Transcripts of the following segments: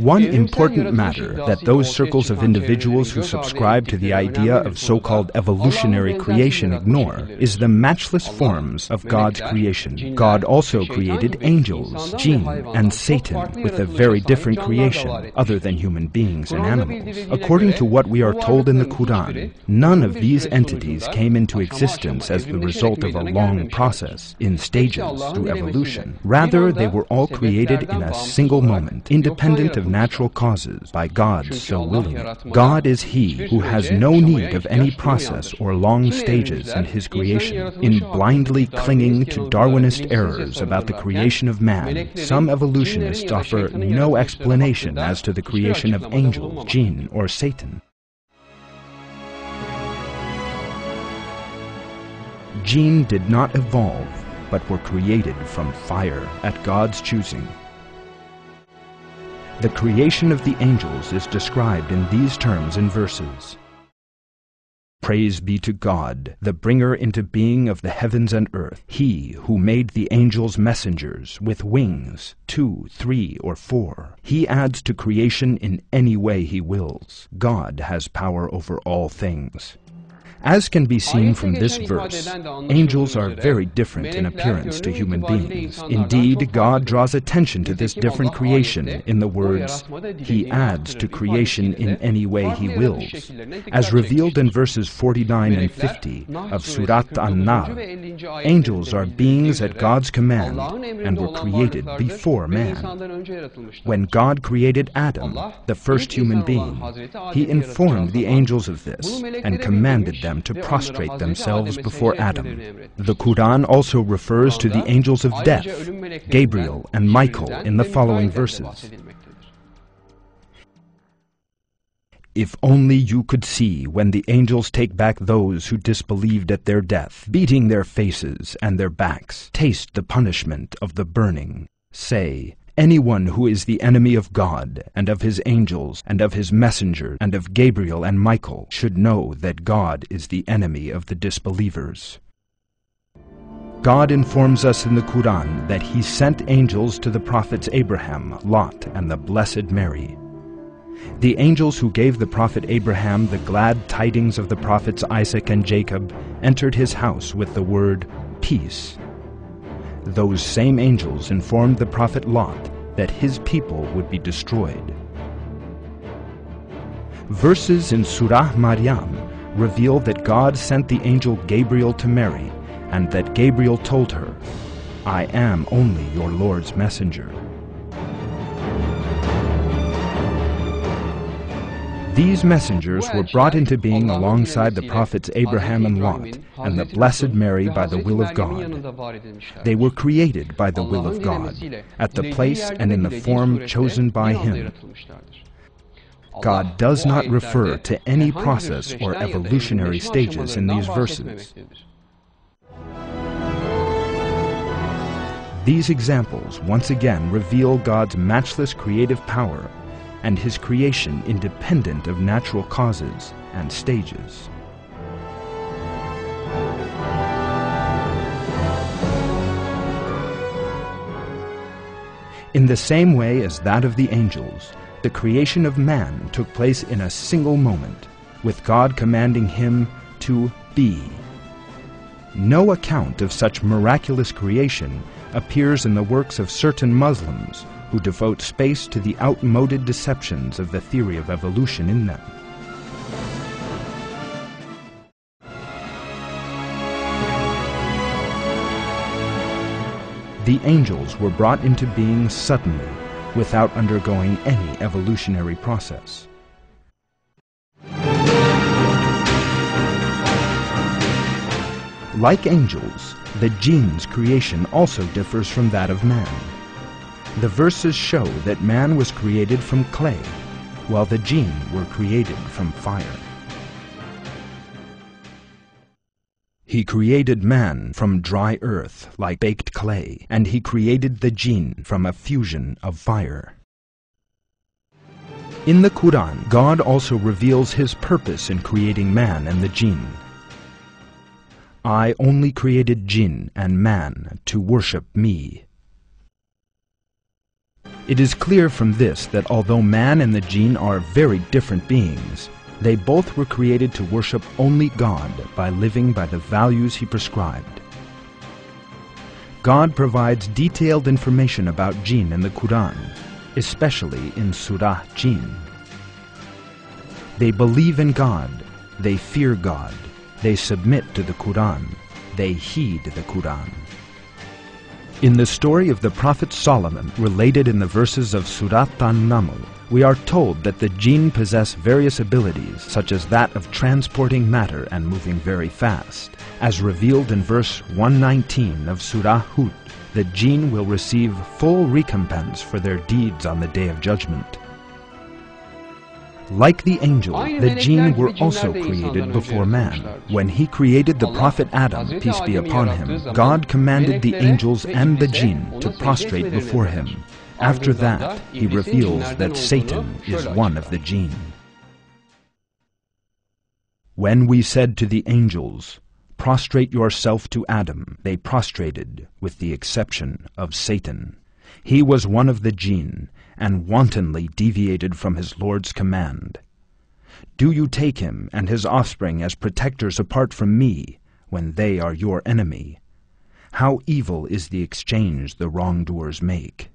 One important matter that those circles of individuals who subscribe to the idea of so-called evolutionary creation ignore is the matchless forms of God's creation. God also created angels, jinn, and Satan with a very different creation, other than human beings and animals. According to what we are told in the Quran, none of these entities came into existence as the result of a long process, in stages, through evolution. Rather, they were all created in a single moment, independent of natural causes, by God so willing it. God is He who has no need of any process or long stages in His creation. In blindly clinging to Darwinist errors about the creation of man, some evolutionists offer no explanation as to the creation of angels, jinn, or Satan. Jinn did not evolve, but were created from fire at God's choosing. The creation of the angels is described in these terms in verses. Praise be to God, the bringer into being of the heavens and earth, He who made the angels messengers with wings, 2, 3, or 4. He adds to creation in any way He wills. God has power over all things. As can be seen from this verse, angels are very different in appearance to human beings. Indeed, God draws attention to this different creation in the words, He adds to creation in any way He wills, as revealed in verses 49 and 50 of Surat An-Nahl. Angels are beings at God's command and were created before man. When God created Adam, the first human being, He informed the angels of this and commanded them to prostrate themselves before Adam. The Quran also refers to the angels of death, Gabriel and Michael, in the following verses. If only you could see when the angels take back those who disbelieved at their death, beating their faces and their backs, taste the punishment of the burning. Say, anyone who is the enemy of God, and of His angels, and of His messengers, and of Gabriel and Michael, should know that God is the enemy of the disbelievers. God informs us in the Quran that He sent angels to the prophets Abraham, Lot, and the Blessed Mary. The angels who gave the prophet Abraham the glad tidings of the prophets Isaac and Jacob entered his house with the word, peace. Those same angels informed the prophet Lot that his people would be destroyed. Verses in Surah Maryam reveal that God sent the angel Gabriel to Mary, and that Gabriel told her, I am only your Lord's messenger. These messengers were brought into being alongside the prophets Abraham and Lot, and the Blessed Mary by the will of God. They were created by the will of God, at the place and in the form chosen by Him. God does not refer to any process or evolutionary stages in these verses. These examples once again reveal God's matchless creative power and His creation independent of natural causes and stages. In the same way as that of the angels, the creation of man took place in a single moment, with God commanding him to be. No account of such miraculous creation appears in the works of certain Muslims who devote space to the outmoded deceptions of the theory of evolution in them. The angels were brought into being suddenly, without undergoing any evolutionary process. Like angels, the jinn's creation also differs from that of man. The verses show that man was created from clay, while the jinn were created from fire. He created man from dry earth like baked clay, and He created the jinn from a fusion of fire. In the Quran, God also reveals His purpose in creating man and the jinn. I only created jinn and man to worship me. It is clear from this that although man and the jinn are very different beings, they both were created to worship only God by living by the values He prescribed. God provides detailed information about jinn in the Quran, especially in Surah Jinn. They believe in God, they fear God, they submit to the Quran, they heed the Quran. In the story of the Prophet Solomon, related in the verses of Surat An-Naml, we are told that the jinn possess various abilities, such as that of transporting matter and moving very fast. As revealed in verse 119 of Surah Hud, the jinn will receive full recompense for their deeds on the Day of Judgment. Like the angel, the jinn were also created before man. When He created the Prophet Adam, peace be upon him, God commanded the angels and the jinn to prostrate before him. After that, He reveals that Satan is one of the jinn. When we said to the angels, "Prostrate yourself to Adam," they prostrated, with the exception of Satan. He was one of the jinn, and wantonly deviated from his Lord's command. Do you take him and his offspring as protectors apart from me, when they are your enemy? How evil is the exchange the wrongdoers make.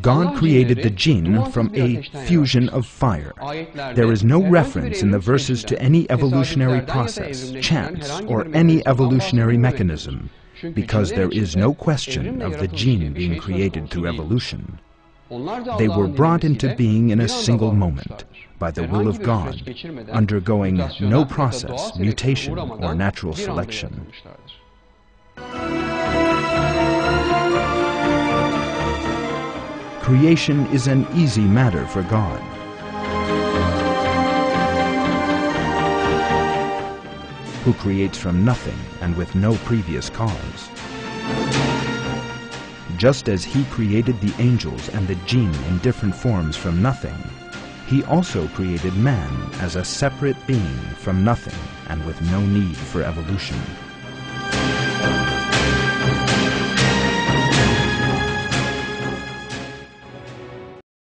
God created the jinn from a fusion of fire. There is no reference in the verses to any evolutionary process, chance, or any evolutionary mechanism, because there is no question of the jinn being created through evolution. They were brought into being in a single moment, by the will of God, undergoing no process, mutation, or natural selection. Creation is an easy matter for God. Who creates from nothing and with no previous cause. Just as He created the angels and the jinn in different forms from nothing, He also created man as a separate being from nothing and with no need for evolution.